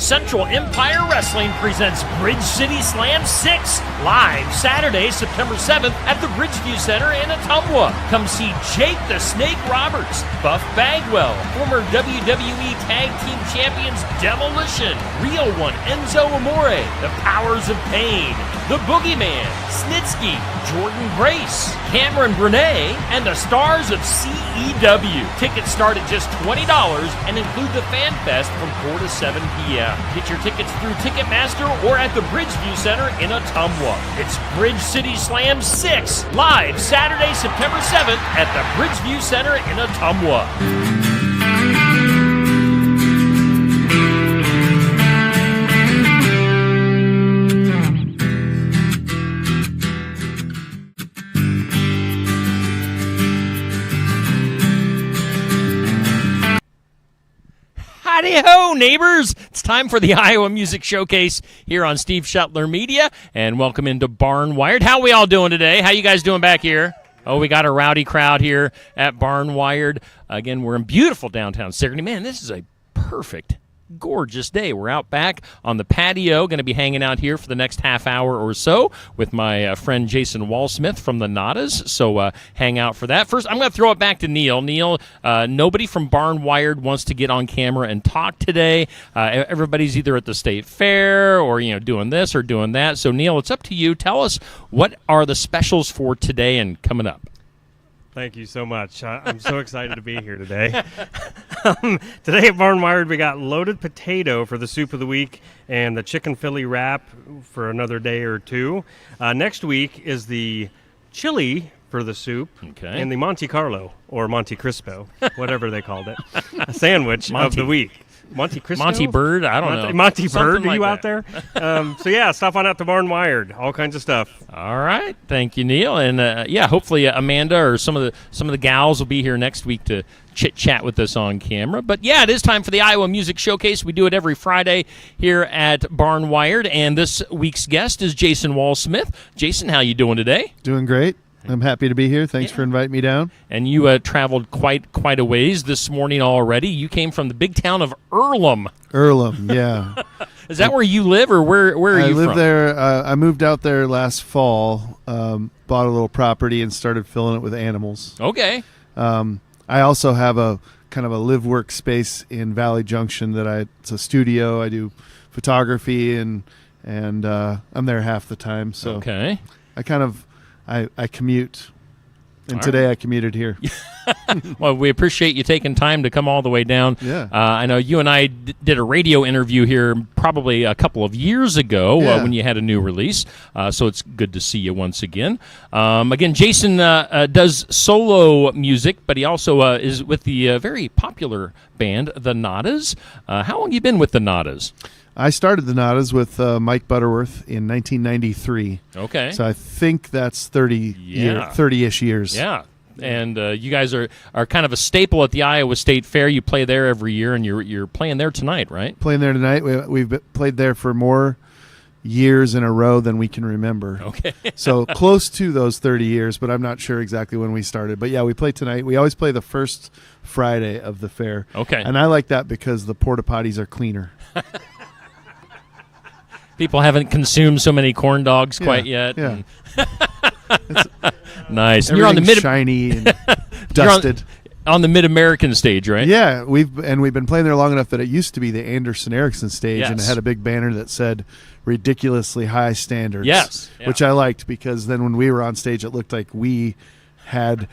Central Empire Wrestling presents Bridge City Slam 6 live Saturday, September 7th at the Bridgeview Center in Ottumwa. Come see Jake the Snake Roberts, Buff Bagwell, former WWE Tag Team Champions Demolition, Real One Enzo Amore, The Powers of Pain, The Boogeyman, Snitsky, Jordan Grace, Cameron Brunet, and the stars of CEW. Tickets start at just $20 and include the Fan Fest from 4 to 7 p.m. Get your tickets through Ticketmaster or at the Bridgeview Center in Ottumwa. It's Bridge City Slam 6, live Saturday, September 7th at the Bridgeview Center in Ottumwa. Howdy-ho, neighbors! It's time for the Iowa Music Showcase here on Steve Shuttler Media, and welcome into Barn Wired. How we all doing today? How you guys doing back here? Oh, we got a rowdy crowd here at Barn Wired. Again, we're in beautiful downtown Sigourney. Man, this is a perfect, gorgeous day. We're out back on the patio, going to be hanging out here for the next half hour or so with my friend Jason Walsmith from the Nadas. So hang out for that. First, I'm going to throw it back to Neil. Neil, nobody from Barn Wired wants to get on camera and talk today. Everybody's either at the state fair or doing this or doing that. So Neil, it's up to you. Tell us, what are the specials for today and coming up? Thank you so much. I'm so excited to be here today. Today at Barn Wired, we got loaded potato for the soup of the week and the chicken Philly wrap for another day or two. Next week is the chili for the soup and the Monte Carlo, or Monte Cristo, whatever they called it, a sandwich of the week. Monte Cristo? Monty Bird? I don't know. Monty Bird, like are you out there? So yeah, stop on out to Barn Wired. All kinds of stuff. All right. Thank you, Neil. And hopefully Amanda or some of the gals will be here next week to chit-chat with us on camera. But yeah, it is time for the Iowa Music Showcase. We do it every Friday here at Barn Wired. And this week's guest is Jason Walsmith. Jason, how you doing today? Doing great. I'm happy to be here. Thanks for inviting me down. And you traveled quite a ways this morning already. You came from the big town of Earlham. Earlham, yeah. Is that where you live, or where are you from? I live there. I moved out there last fall, bought a little property, and started filling it with animals. Okay. I also have a kind of a live-work space in Valley Junction it's a studio. I do photography, and I'm there half the time. So okay. I commute, and today I commuted here. Well, we appreciate you taking time to come all the way down. Yeah. I know you and I did a radio interview here probably a couple of years ago when you had a new release, so it's good to see you once again. Again, Jason does solo music, but he also is with the very popular band, the Nadas. How long have you been with the Nadas? I started the Nadas with Mike Butterworth in 1993. Okay. So I think that's 30-ish years. Yeah. And you guys are kind of a staple at the Iowa State Fair. You play there every year, and you're playing there tonight, right? Playing there tonight. We've played there for more years in a row than we can remember. Okay. So close to those 30 years, but I'm not sure exactly when we started. But yeah, we play tonight. We always play the first Friday of the fair. Okay. And I like that because the porta potties are cleaner. People haven't consumed so many corn dogs quite yet. Yeah. Nice. You're on the shiny and dusted. On the Mid-American stage, right? Yeah, we've been playing there long enough that it used to be the Anderson Erickson stage, and it had a big banner that said ridiculously high standards. Yes. Yeah. Which I liked, because then when we were on stage, it looked like we had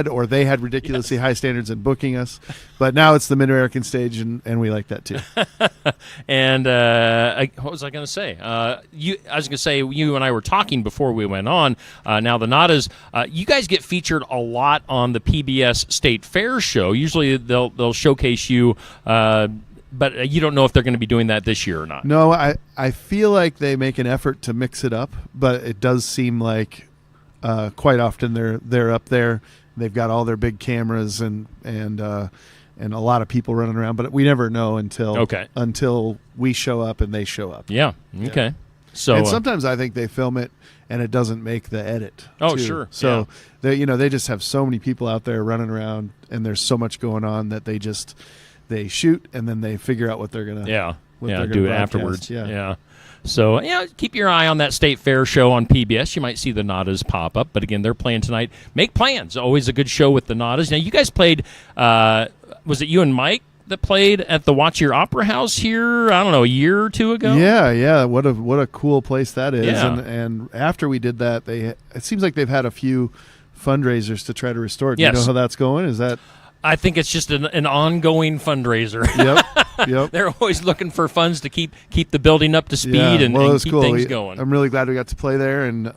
or they had ridiculously high standards in booking us. But now it's the Mid-American stage, and we like that too. And what was I going to say? I was going to say, you and I were talking before we went on. Now the Nadas, you guys get featured a lot on the PBS State Fair show. Usually they'll showcase you. But you don't know if they're going to be doing that this year or not. No, I feel like they make an effort to mix it up, but it does seem like quite often they're up there. They've got all their big cameras and a lot of people running around, but we never know until we show up and they show up. Yeah. Okay. Yeah. So and sometimes I think they film it and it doesn't make the edit. Oh, too. Sure. So they just have so many people out there running around, and there's so much going on that they shoot and then they figure out what they're gonna what they're gonna do it broadcast. afterwards. Yeah. So, keep your eye on that State Fair show on PBS. You might see the Nadas pop up. But again, they're playing tonight. Make plans. Always a good show with the Nadas. Now, you guys played, was it you and Mike that played at the Watch Your Opera House here, I don't know, a year or two ago? Yeah. What a cool place that is. Yeah. And after we did that, it seems like they've had a few fundraisers to try to restore it. Do Yes. you know how that's going? Is that? I think it's just an ongoing fundraiser. Yep. They're always looking for funds to keep the building up to speed and it was keep cool. things going. I'm really glad we got to play there, and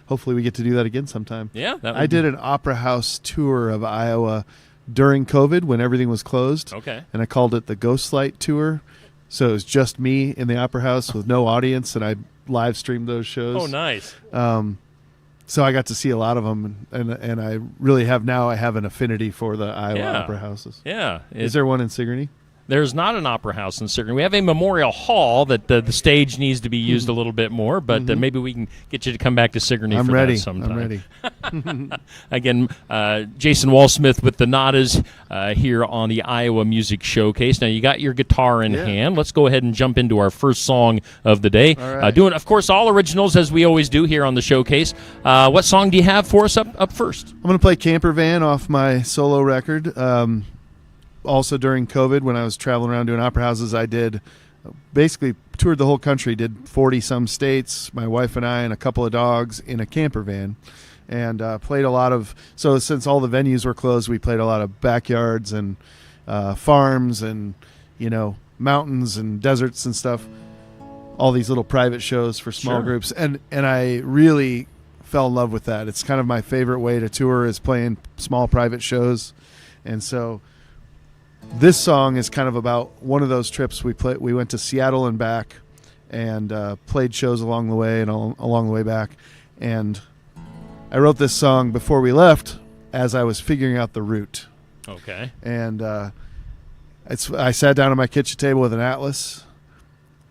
hopefully we get to do that again sometime. Yeah, I did an opera house tour of Iowa during COVID when everything was closed. Okay. And I called it the Ghostlight Tour. So it was just me in the opera house with no audience, and I live streamed those shows. Oh, nice. So I got to see a lot of them, and I really have now. I have an affinity for the Iowa opera houses. Yeah. Is there one in Sigourney? There's not an opera house in Sigourney. We have a memorial hall that the stage needs to be used a little bit more, but maybe we can get you to come back to Sigourney for that sometime. I'm ready. Again, Jason Walsmith with the Nadas here on the Iowa Music Showcase. Now, you got your guitar in hand. Let's go ahead and jump into our first song of the day. All right. Doing, of course, all originals, as we always do here on the Showcase. What song do you have for us up first? I'm going to play Camper Van off my solo record. Also during COVID, when I was traveling around doing opera houses, I did basically toured the whole country, did 40-some states, my wife and I and a couple of dogs in a camper van, and played a lot of, so since all the venues were closed, we played a lot of backyards and farms and, mountains and deserts and stuff, all these little private shows for small groups. And I really fell in love with that. It's kind of my favorite way to tour is playing small private shows. And so this song is kind of about one of those trips we went to Seattle and back, and played shows along the way and along the way back. And I wrote this song before we left as I was figuring out the route. Okay. And I sat down at my kitchen table with an atlas,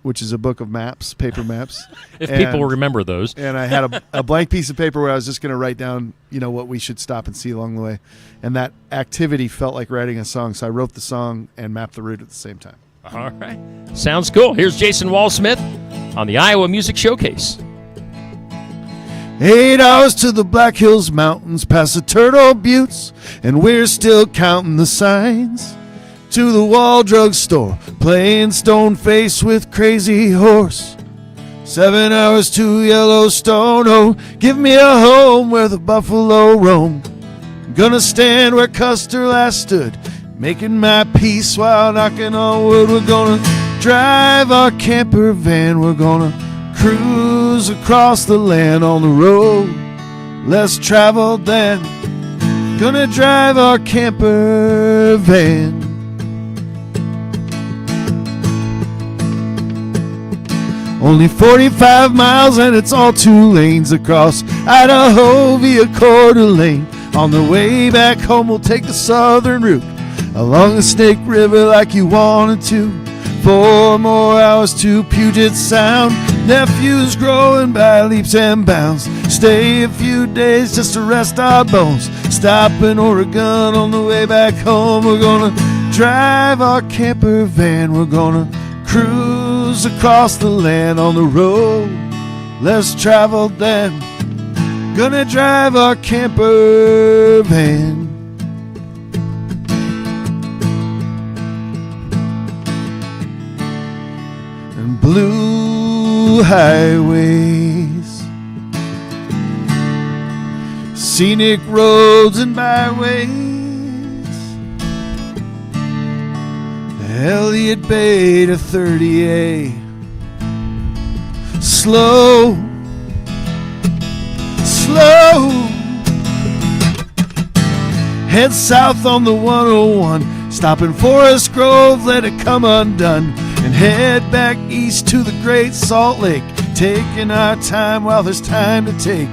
which is a book of maps, paper maps. If people remember those. And I had a blank piece of paper where I was just going to write down, what we should stop and see along the way. And that activity felt like writing a song, so I wrote the song and mapped the route at the same time. All right. Sounds cool. Here's Jason Walsmith on the Iowa Music Showcase. 8 hours to the Black Hills Mountains, past the Turtle Buttes, and we're still counting the signs. To the Wall Drug Store, playing Stone Face with Crazy Horse. 7 hours to Yellowstone, oh, give me a home where the buffalo roam. Gonna stand where Custer last stood, making my peace while knocking on wood. We're gonna drive our camper van, we're gonna cruise across the land on the road less traveled than. Gonna drive our camper van. Only 45 miles and it's all 2 lanes across Idaho via Coeur d'Alene. On the way back home we'll take the southern route along the Snake River like you wanted to. 4 more hours to Puget Sound. Nephews growing by leaps and bounds. Stay a few days just to rest our bones. Stop in Oregon on the way back home. We're gonna drive our camper van. We're gonna cruise across the land on the road less traveled than. Gonna drive our camper van. And blue highways, scenic roads and byways, Elliott Bay to 30A. Slow, slow. Head south on the 101, stop in Forest Grove, let it come undone, and head back east to the Great Salt Lake, taking our time while there's time to take.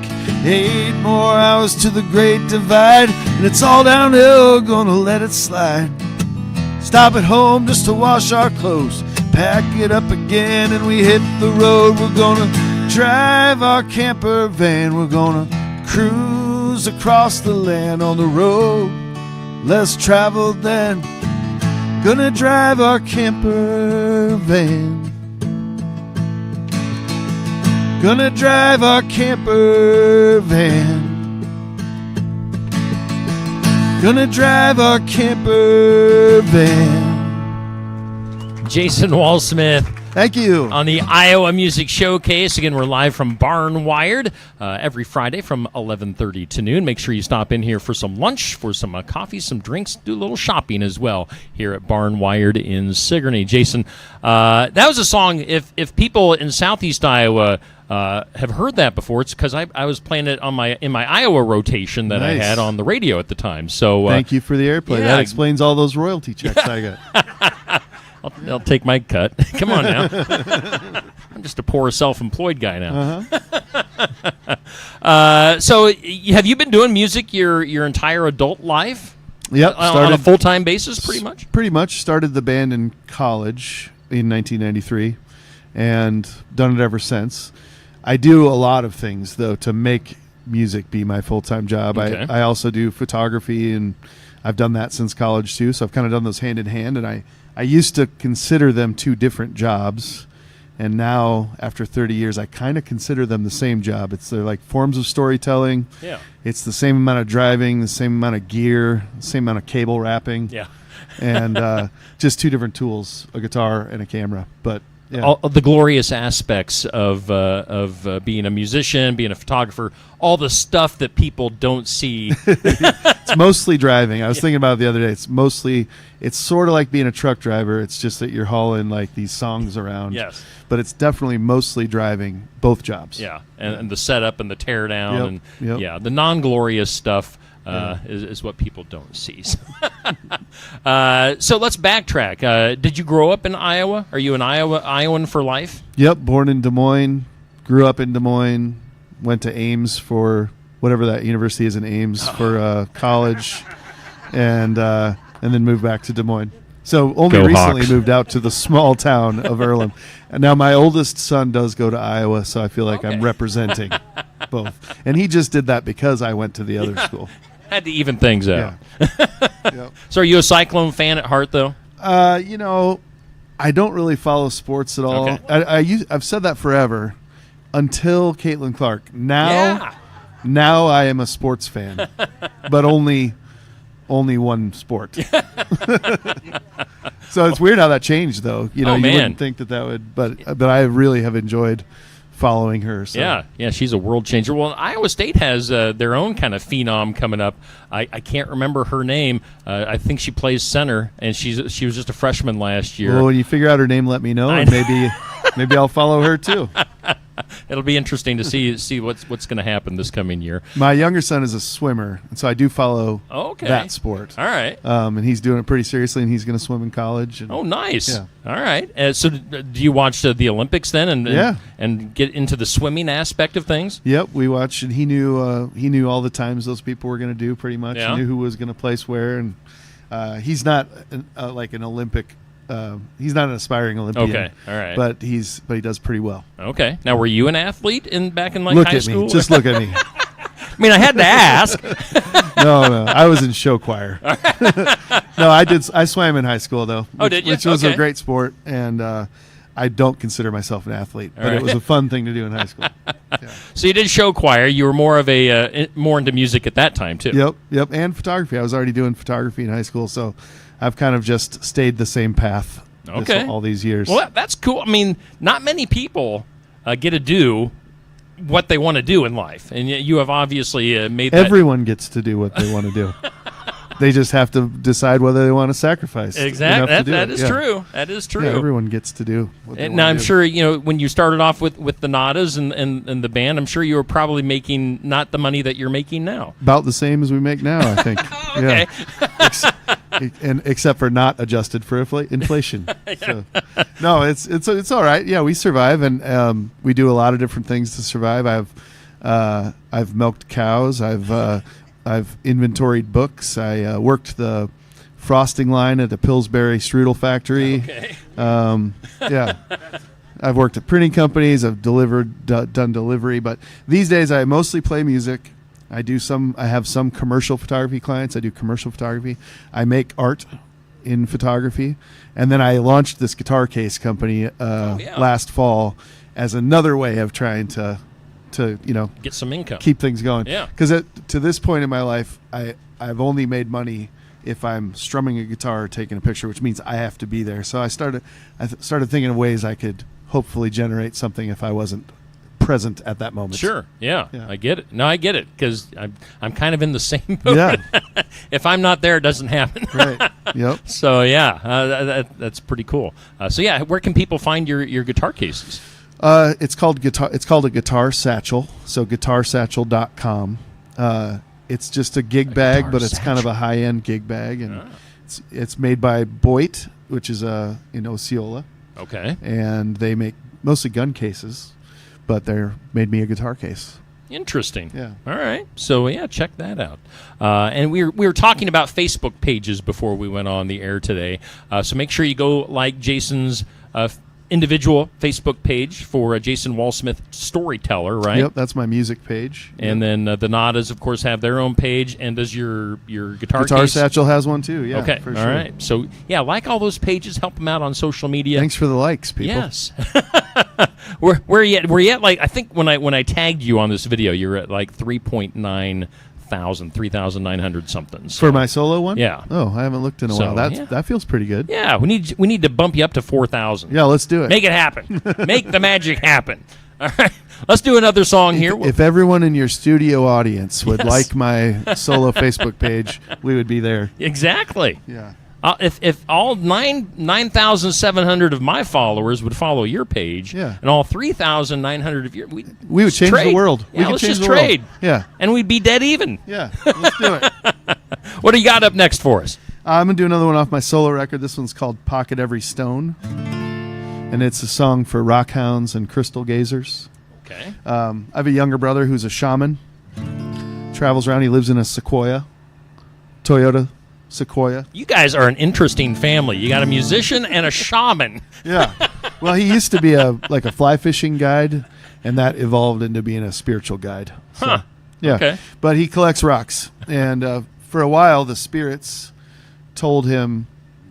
8 more hours to the Great Divide, and it's all downhill, gonna let it slide. Stop at home just to wash our clothes, pack it up again and we hit the road. We're gonna drive our camper van, we're gonna cruise across the land on the road less traveled than. Gonna drive our camper van. Gonna drive our camper van. Gonna drive our camper van. Jason Walsmith Thank you. on the Iowa Music Showcase. Again, we're live from Barn Wired every Friday from 11:30 to noon. Make sure you stop in here for some lunch, for some coffee, some drinks, do a little shopping as well here at Barn Wired in Sigourney. Jason, that was a song, if people in Southeast Iowa have heard that before, it's because I was playing it on in my Iowa rotation that I Nice. had on the radio at the time. So Thank you for the airplay. yeah. That explains all those royalty checks I got. I'll take my cut. Come on now. I'm just a poor self-employed guy now. So have you been doing music your entire adult life? Yep. On a full-time basis, pretty much? Pretty much. Started the band in college in 1993 and done it ever since. I do a lot of things, though, to make music be my full-time job. Okay. I also do photography, and I've done that since college, too. So I've kind of done those hand in hand, and I used to consider them two different jobs. And now, after 30 years, I kind of consider them the same job. They're like forms of storytelling. Yeah. It's the same amount of driving, the same amount of gear, the same amount of cable wrapping. Yeah. And just two different tools, a guitar and a camera. But yeah. All of the glorious aspects of being a musician, being a photographer, all the stuff that people don't see. It's mostly driving. I was thinking about it the other day. It's sort of like being a truck driver. It's just that you're hauling like these songs around. Yes. But it's definitely mostly driving, both jobs. Yeah, and the setup and the tear down Yep, and yep. yeah, the non-glorious stuff is what people don't see. So let's backtrack. Did you grow up in Iowa? Are you an Iowan for life? Yep, born in Des Moines, grew up in Des Moines, went to Ames for whatever that university is in Ames for college, and then moved back to Des Moines. So only Go recently Hawks. moved out to the small town of Earlham. And now my oldest son does go to Iowa, so I feel like I'm Okay. representing both. And he just did that because I went to the other school. Had to even things out. Yeah. Yep. So are you a Cyclone fan at heart, though? I don't really follow sports at all. Okay. I've said that forever until Caitlin Clark. Yeah. Now I am a sports fan, but only one sport. So it's weird how that changed, though. You Oh, man. wouldn't think that would, but I really have enjoyed following her. So. Yeah, she's a world changer. Well, Iowa State has their own kind of phenom coming up. I can't remember her name. I think she plays center, and she was just a freshman last year. Well, when you figure out her name, let me know, and maybe I'll follow her too. It'll be interesting to see what's going to happen this coming year. My younger son is a swimmer, and so I do follow that sport. All right. And he's doing it pretty seriously, and he's going to swim in college. And Oh, nice. Yeah. All right. So do you watch the Olympics then and get into the swimming aspect of things? Yep, we watched, and he knew all the times those people were going to do pretty much. Yeah. He knew who was going to place where, and he's not like an Olympic. He's not an aspiring Olympian. Okay, all right. But he does pretty well. Okay. Now, were you an athlete back in Look high at school? me. Just look at me. I mean, I had to ask. No, I was in show choir. No, I swam in high school though. Oh, did you? Which was Okay. a great sport, and I don't consider myself an athlete, but right. it was a fun thing to do in high school. Yeah. So you did show choir. You were more of more into music at that time too. Yep, and photography. I was already doing photography in high school, so I've kind of just stayed the same path. Okay. All these years. Well, that's cool. I mean, not many people get to do what they want to do in life, and you have obviously made that. Everyone gets to do what they want to do. They just have to decide whether they want to sacrifice. Exactly. enough to do That it. is Yeah. true. That is true. Yeah, everyone gets to do what they And want now to I'm do. sure when you started off with the Nadas and the band, I'm sure you were probably making not the money that you're making now. About the same as we make now, I think. Okay. Yeah. And except for not adjusted for inflation. So, no, it's all right. Yeah, we survive, and we do a lot of different things to survive. I've milked cows. I've inventoried books. I worked the frosting line at the Pillsbury strudel factory. Okay. Yeah. I've worked at printing companies. I've done delivery, but these days I mostly play music. I have some commercial photography clients. I do commercial photography. I make art in photography, and then I launched this guitar case company last fall as another way of trying to get some income, keep things going. Yeah, because to this point in my life, I've only made money if I'm strumming a guitar or taking a picture, which means I have to be there. So I started thinking of ways I could hopefully generate something if I wasn't present at that moment. Sure. Yeah. I get it. No, I get it, because I'm kind of in the same boat. Yeah. If I'm not there, it doesn't happen. Right. Yep. So that's pretty cool. So where can people find your guitar cases? It's called a guitar satchel. So guitarsatchel.com. It's just a gig bag, but it's kind of a high-end gig bag, and it's made by Boit, which is in Osceola. Okay. And they make mostly gun cases, but they made me a guitar case. Interesting. Yeah. All right. So check that out. And we were talking about Facebook pages before we went on the air today. So make sure you go like Jason's individual Facebook page for Jason Walsmith Storyteller, right? Yep, that's my music page. And then the Nadas, of course, have their own page. And does your guitar case? Satchel has one too? Yeah. Okay. For all sure. right. So like all those pages, help them out on social media. Thanks for the likes, people. Yes. Where you at? Like, I think when I tagged you on this video, you're at like 3.9 thousand, 3,900 something. So. For my solo one? Yeah. Oh, I haven't looked in a while. That feels pretty good. Yeah, we need to bump you up to 4,000. Yeah, let's do it. Make it happen. Make the magic happen. All right. Let's do another song here. If everyone in your studio audience would like my solo Facebook page, we would be there. Exactly. Yeah. If all 9,700 of my followers would follow your page, and all 3,900 of your, we would change the world. Yeah, let's just trade. Yeah, and we'd be dead even. Yeah, let's do it. What do you got up next for us? I'm gonna do another one off my solo record. This one's called "Pocket Every Stone," and it's a song for rockhounds and crystal gazers. Okay. I have a younger brother who's a shaman. Travels around. He lives in a Toyota Sequoia. You guys are an interesting family. You got a musician and a shaman. Yeah. Well, he used to be a fly fishing guide, and that evolved into being a spiritual guide. So, huh. Yeah. Okay. But he collects rocks, and for a while, the spirits told him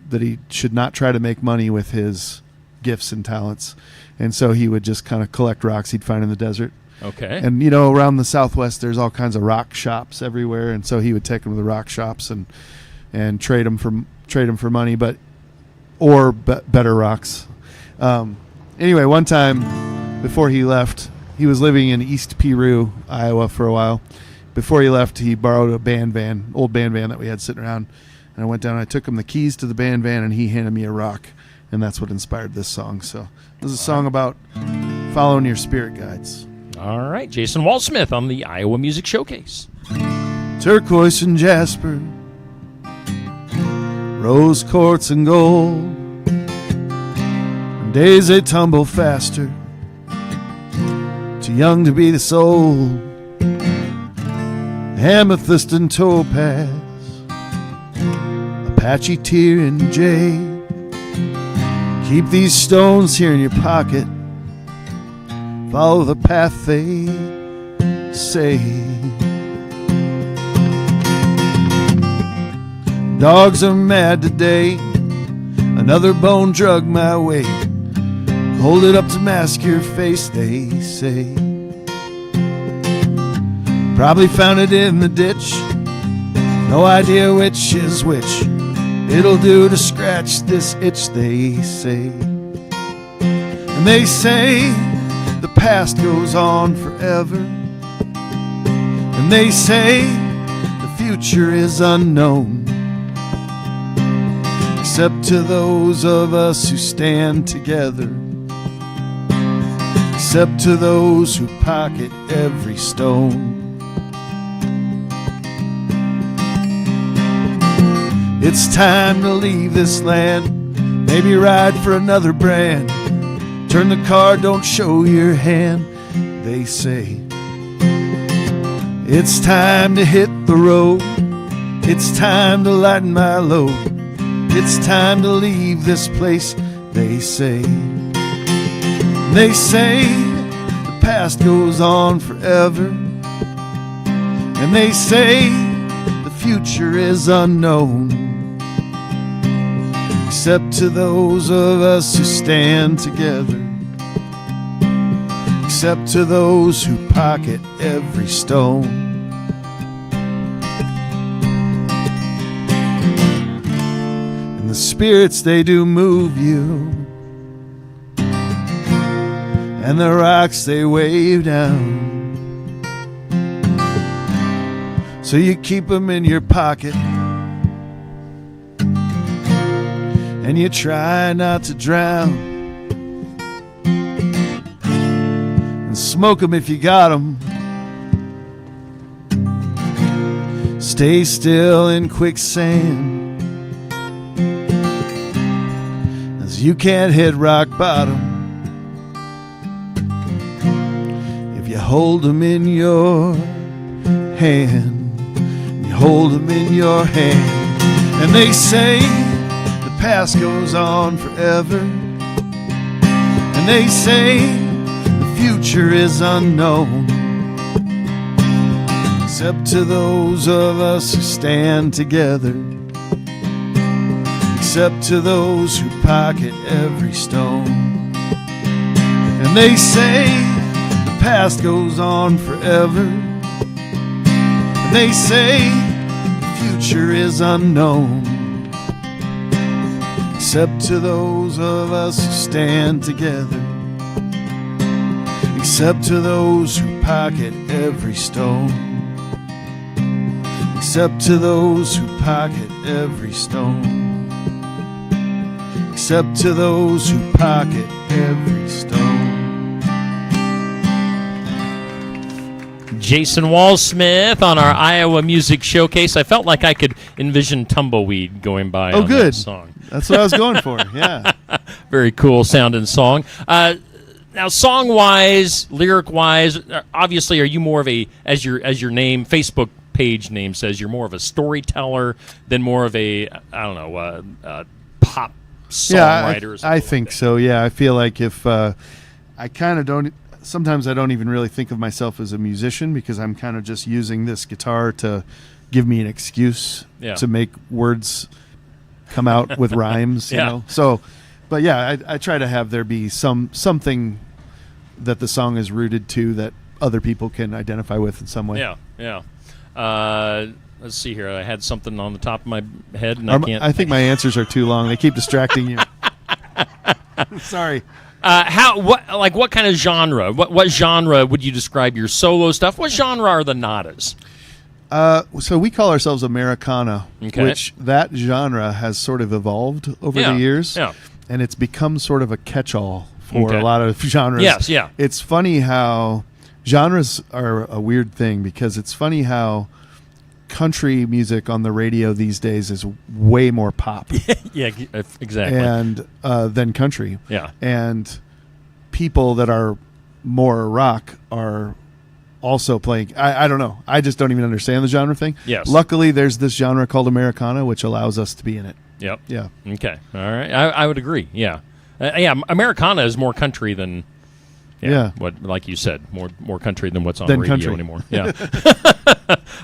that he should not try to make money with his gifts and talents, and so he would just kind of collect rocks he'd find in the desert. Okay. And around the Southwest, there's all kinds of rock shops everywhere, and so he would take them to the rock shops and trade them for money, or better rocks. Anyway, one time before he left, he was living in East Peru, Iowa, for a while. Before he left, he borrowed a old band van that we had sitting around, and I went down and I took him the keys to the band van, and he handed me a rock, and that's what inspired this song. So this is a song about following your spirit guides. All right, Jason Walsmith on the Iowa Music Showcase. Turquoise and jasper, rose quartz and gold, and days they tumble faster, too young to be this old. Amethyst and topaz, Apache tear and jade, keep these stones here in your pocket, follow the path they say. Dogs are mad today, another bone drug my way, hold it up to mask your face, they say. Probably found it in the ditch, no idea which is which, it'll do to scratch this itch, they say. And they say the past goes on forever, and they say the future is unknown, except to those of us who stand together, except to those who pocket every stone. It's time to leave this land, maybe ride for another brand, turn the card, don't show your hand, they say. It's time to hit the road, it's time to lighten my load, it's time to leave this place, they say. They say the past goes on forever, and they say the future is unknown, except to those of us who stand together, except to those who pocket every stone. And the spirits, they do move you, and the rocks, they wave down. So you keep them in your pocket, and you try not to drown, and smoke them if you got them. Stay still in quicksand, as you can't hit rock bottom if you hold them in your hand. You hold them in your hand, and they say the past goes on forever, and they say the future is unknown, except to those of us who stand together, except to those who pocket every stone. And they say the past goes on forever, and they say the future is unknown, except to those of us who stand together, except to those who pocket every stone, except to those who pocket every stone, except to those who pocket every stone. Jason Walsmith on our Iowa Music Showcase. I felt like I could envision Tumbleweed going by on good. that song. That's what I was going for, yeah. Very cool sounding song. Now, song-wise, lyric-wise, obviously, are you more of a, as your name, Facebook page name says, you're more of a storyteller than more of a, I don't know, pop songwriter? Yeah, I think so, yeah. I feel like if I kind of don't, sometimes I don't even really think of myself as a musician, because I'm kind of just using this guitar to give me an excuse to make words come out with rhymes, you know. So, but yeah, I try to have there be something that the song is rooted to that other people can identify with in some way. Yeah. Let's see here. I had something on the top of my head, and I think my answers are too long. They keep distracting you. Sorry. What kind of genre? What genre would you describe your solo stuff? What genre are the Nadas? So we call ourselves Americana, which that genre has sort of evolved over the years, and it's become sort of a catch-all for a lot of genres. Yes, yeah. It's funny how genres are a weird thing, because it's funny how country music on the radio these days is way more pop. Yeah, exactly. And than country. Yeah. And people that are more rock are also playing. I don't know. I just don't even understand the genre thing. Yes. Luckily, there's this genre called Americana, which allows us to be in it. Yep. Yeah. Okay. All right. I would agree. Yeah. Americana is more country than. What, like you said, more country than what's on the radio anymore. Yeah.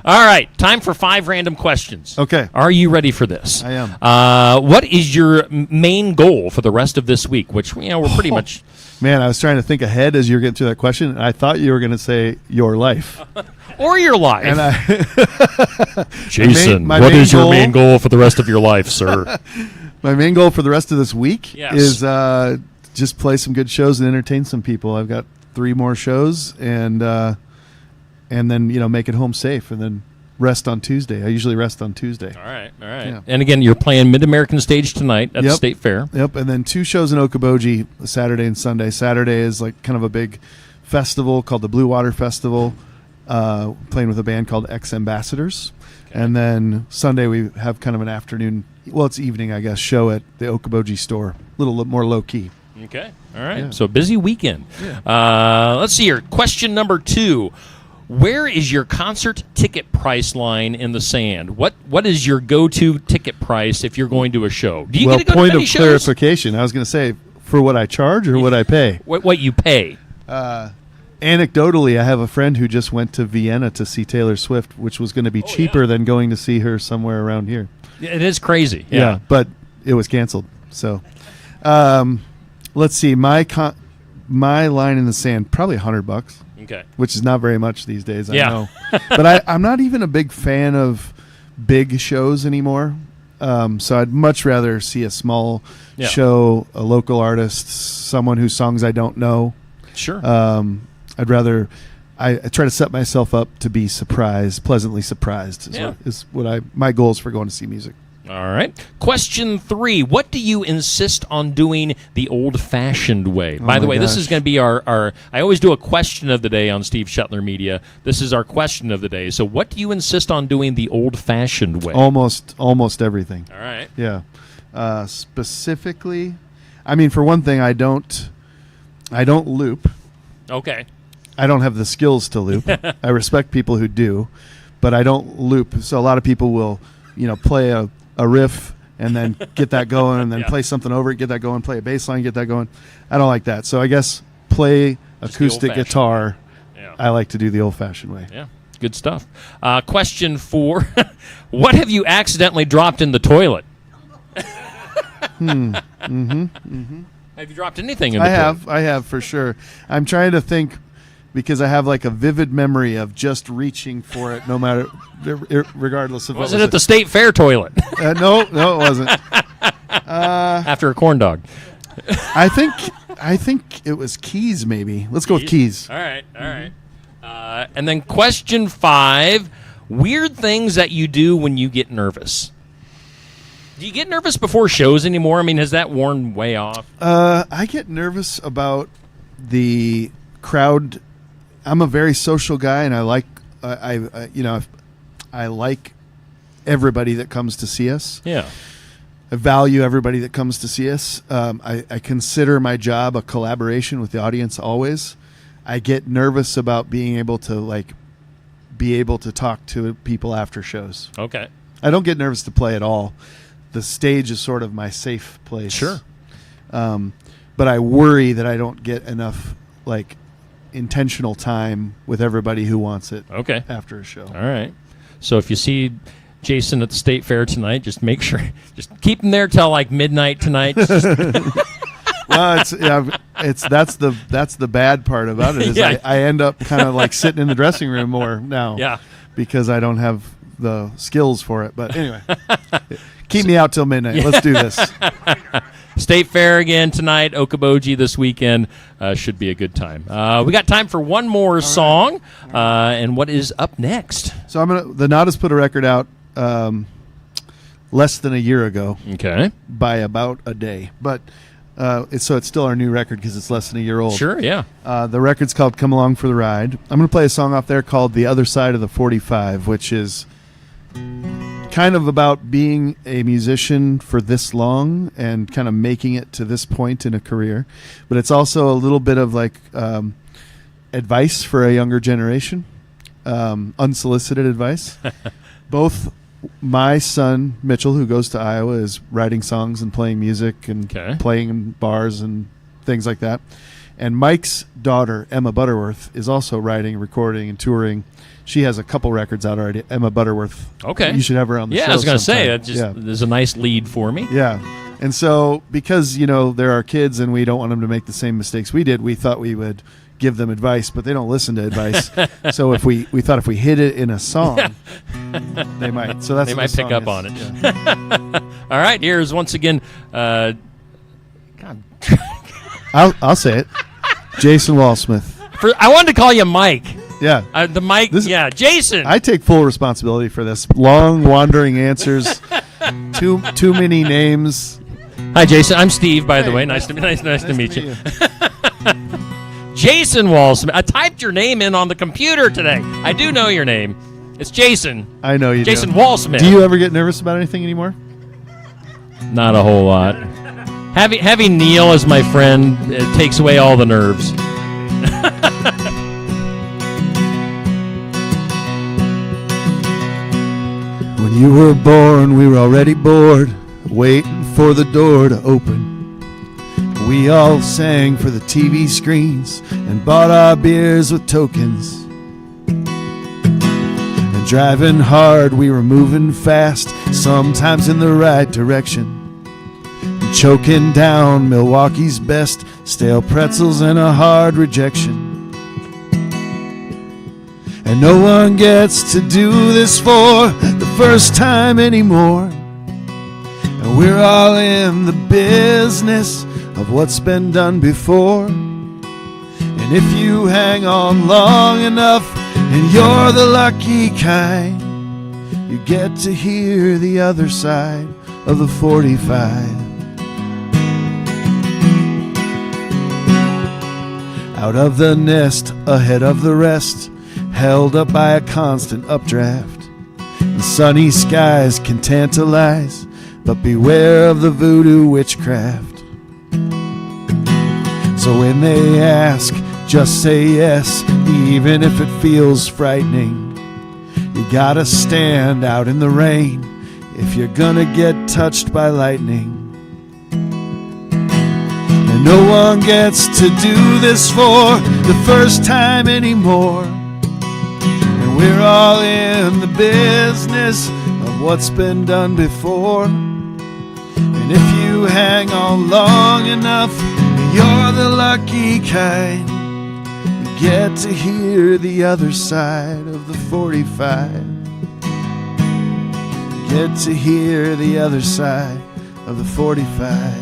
All right. Time for 5 random questions. Okay. Are you ready for this? I am. What is your main goal for the rest of this week? Which we're pretty much. Man, I was trying to think ahead as you were getting through that question, and I thought you were going to say your life. Or your life. And Jason, what is your main goal for the rest of your life, sir? My main goal for the rest of this week is just play some good shows and entertain some people. I've got 3 more shows, and then make it home safe, and then rest on Tuesday. I usually rest on Tuesday. All right. Yeah. And again, you're playing Mid-American Stage tonight at the State Fair. Yep, and then 2 shows in Okoboji, Saturday and Sunday. Saturday is like kind of a big festival called the Blue Water Festival, playing with a band called Ex Ambassadors. Okay. And then Sunday we have kind of an afternoon, it's evening, I guess, show at the Okoboji store. A little more low-key. Okay. All right. Yeah. So busy weekend. Yeah. Let's see here. Question number 2. Where is your concert ticket price line in the sand? What is your go-to ticket price if you're going to a show? Do you get to go to many shows? Point of clarification. I was going to say, for what I charge or what I pay? What you pay. Anecdotally, I have a friend who just went to Vienna to see Taylor Swift, which was going to be cheaper than going to see her somewhere around here. It is crazy. Yeah, but it was canceled. So, let's see. My line in the sand, probably $100, Okay. which is not very much these days. I Yeah. know, but I'm not even a big fan of big shows anymore. So I'd much rather see a small Yeah. show, a local artist, someone whose songs I don't know. Sure. I'd rather. I try to set myself up to be pleasantly surprised. Yeah. Is what my goals for going to see music. All right. Question 3. What do you insist on doing the old-fashioned way? By the my way, this gosh. is going to be our I always do a question of the day on Steve Shetler Media. This is our question of the day. So what do you insist on doing the old-fashioned way? Almost everything. All right. Yeah. Specifically, I mean, for one thing, I don't loop. Okay. I don't have the skills to loop. I respect people who do, but I don't loop. So a lot of people will, play a riff and then get that going, and then Yeah. play something over it, get that going, play a bass line, get that going. I don't like that. So I guess play Just the acoustic old-fashioned guitar. Yeah. I like to do the old-fashioned way. Yeah. Good stuff. Question 4. What have you accidentally dropped in the toilet? Have you dropped anything in the toilet? I have for sure. I'm trying to think, because I have like a vivid memory of just reaching for it, no matter, regardless of Was what it at the state fair toilet? No, it wasn't. After a corn dog. I think it was Keys. Maybe let's go with Keys. All right. And then question 5. Weird things that you do when you get nervous. Do you get nervous before shows anymore? I mean, has that worn way off? I get nervous about the crowd. I'm a very social guy, and I like I like everybody that comes to see us. Yeah. I value everybody that comes to see us. I consider my job a collaboration with the audience always. I get nervous about being able to talk to people after shows. Okay. I don't get nervous to play at all. The stage is sort of my safe place. Sure. But I worry that I don't get enough intentional time with everybody who wants it Okay. after a show. All right. So if you see Jason at the state fair tonight, just make sure, just keep him there till midnight tonight. Well, that's the bad part about it is Yeah. I end up kind of sitting in the dressing room more now. Yeah. Because I don't have the skills for it. But anyway, keep me out till midnight. Let's do this. State Fair again tonight, Okoboji this weekend. Should be a good time. We got time for one more song. And what is up next? So the Knot has put a record out less than a year ago. Okay. By about a day. But it's still our new record because it's less than a year old. Sure, yeah. The record's called Come Along for the Ride. I'm going to play a song off there called The Other Side of the 45, which is kind of about being a musician for this long and kind of making it to this point in a career. But it's also a little bit of advice for a younger generation, unsolicited advice. Both my son, Mitchell, who goes to Iowa, is writing songs and playing music and playing in bars and things like that. And Mike's daughter, Emma Butterworth, is also writing, recording, and touring. She has a couple records out already. Emma Butterworth. Okay. You should have her on the show. Yeah, I was going to say, sometime. there's a nice lead for me. Yeah. And so because, there are kids and we don't want them to make the same mistakes we did, we thought we would give them advice, but they don't listen to advice. So if we thought if we hit it in a song, they might. So that's they what might the pick song up on it. Yeah. All right, here's once again. God. I'll say it. Jason Walsmith. I wanted to call you Mike. Yeah. The Mike. Jason. I take full responsibility for this. Long wandering answers. Too many names. Hi, Jason. I'm Steve, by the way. Nice to meet you. Jason Walsmith. I typed your name in on the computer today. I do know your name. It's Jason. I know you do. Jason Walsmith. Do you ever get nervous about anything anymore? Not a whole lot. Having Neil as my friend takes away all the nerves. When you were born, we were already bored, waiting for the door to open. We all sang for the TV screens and bought our beers with tokens. And driving hard, we were moving fast, sometimes in the right direction. choking down Milwaukee's best, stale pretzels and a hard rejection. And no one gets to do this for the first time anymore. And we're all in the business of what's been done before. And if you hang on long enough, and you're the lucky kind, you get to hear the other side of the 45. Out of the nest, ahead of the rest, held up by a constant updraft. The sunny skies can tantalize, but beware of the voodoo witchcraft. So when they ask, just say yes, even if it feels frightening. You gotta stand out in the rain if you're gonna get touched by lightning. And no one gets to do this for the first time anymore. And we're all in the business of what's been done before. And if you hang on long enough, you're the lucky kind. You get to hear the other side of the 45. You get to hear the other side of the 45.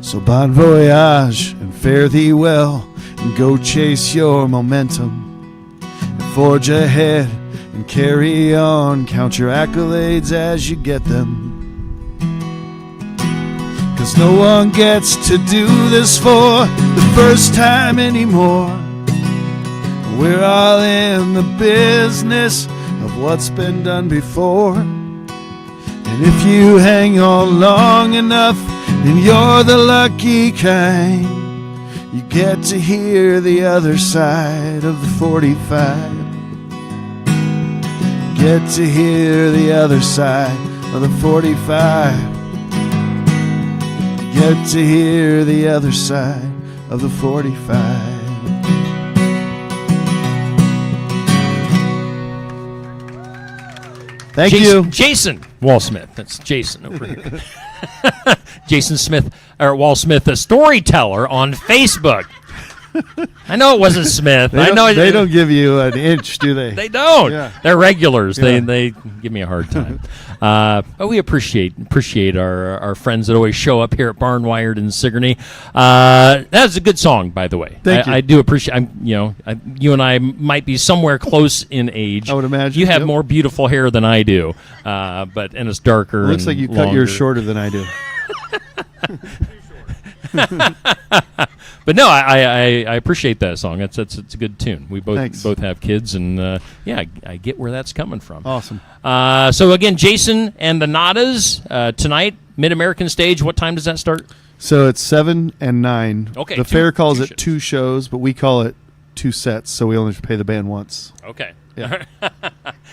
So bon voyage and fare thee well, and go chase your momentum, and forge ahead and carry on, count your accolades as you get them. 'Cause no one gets to do this for the first time anymore. We're all in the business of what's been done before. And if you hang on long enough, and you're the lucky kind, you get to hear the other side of the 45. Get to hear the other side of the 45. Get to hear the other side of the 45. Thank you. Jason Wall-Smith. That's Jason over here. Jason Smith, or Wall-Smith, a storyteller on Facebook. I know it wasn't Smith. They don't give you an inch, do they? They don't. Yeah. They're regulars. Yeah. They give me a hard time. But we appreciate our friends that always show up here at Barnwired and Sigourney. That's a good song, by the way. Thank you. I do appreciate. You and I might be somewhere close in age. I would imagine. You have Yep. more beautiful hair than I do, and it's darker. Looks and like you cut longer. yours shorter than I do. But no, I appreciate that song. It's a good tune. We Thanks. both have kids, and I get where that's coming from. Awesome. So again, Jason and the Nadas tonight, Mid-American Stage. What time does that start? So it's 7 and 9. Okay, The two- fair calls two it shows. 2 shows, but we call it 2 sets, so we only pay the band once. Okay. Yeah.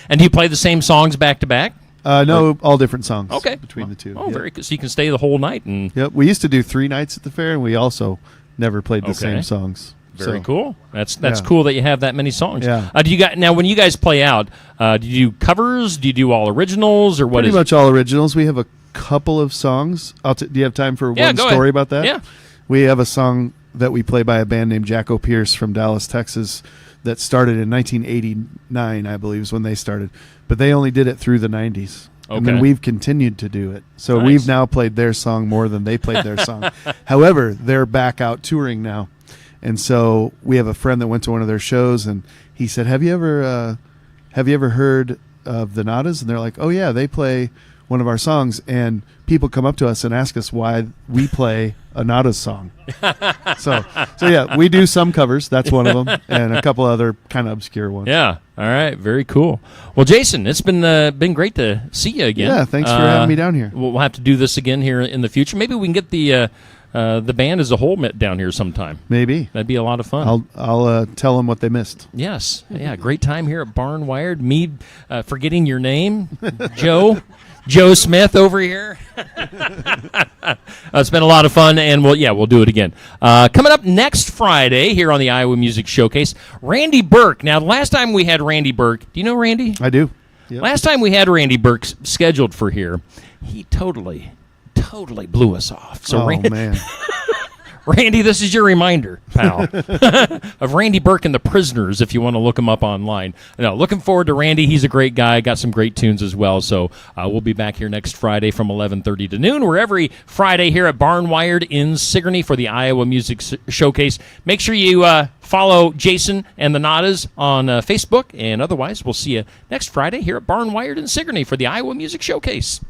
And do you play the same songs back to back? No, all different songs. Okay. Between the two. Oh, Yep. very good. So you can stay the whole night and. Yep. We used to do 3 nights at the fair, and we also never played the Okay. same songs. Very So, cool. That's Yeah. cool that you have that many songs. Yeah. Do you now when you guys play out? Do you do covers? Do you do all originals or what Pretty is? much all originals. We have a couple of songs. Do you have time for Yeah, one go story ahead. about that? Yeah. We have a song that we play by a band named Jacko Pierce from Dallas, Texas, that started in 1989, I believe, is when they started. But they only did it through the 90s. And then Okay. we've continued to do it. So Nice. we've now played their song more than they played their song. However, they're back out touring now. And so we have a friend that went to one of their shows, and he said, have you ever heard of the Nadas? And they're like, oh, yeah, they play one of our songs. And people come up to us and ask us why we play a Nadas song. so yeah, we do some covers. That's one of them, and a couple other kind of obscure ones. Yeah. All right. Very cool. Well, Jason, it's been great to see you again. Yeah, thanks for having me down here. We'll have to do this again here in the future. Maybe we can get the the band as a whole met down here sometime. Maybe That'd be a lot of fun. I'll tell them what they missed. Yes. Yeah, great time here at Barn Wired. Me forgetting your name, Joe Smith over here. It's been a lot of fun, and we'll do it again. Coming up next Friday here on the Iowa Music Showcase, Randy Burke. Now, last time we had Randy Burke, do you know Randy? I do. Yep. Last time we had Randy Burke scheduled for here, he totally blew us off. So man. Randy, this is your reminder, pal, of Randy Burke and the Prisoners, if you want to look him up online. No, looking forward to Randy. He's a great guy. Got some great tunes as well. So we'll be back here next Friday from 11:30 to noon. We're every Friday here at Barn Wired in Sigourney for the Iowa Music Showcase. Make sure you follow Jason and the Nadas on Facebook. And otherwise, we'll see you next Friday here at Barn Wired in Sigourney for the Iowa Music Showcase.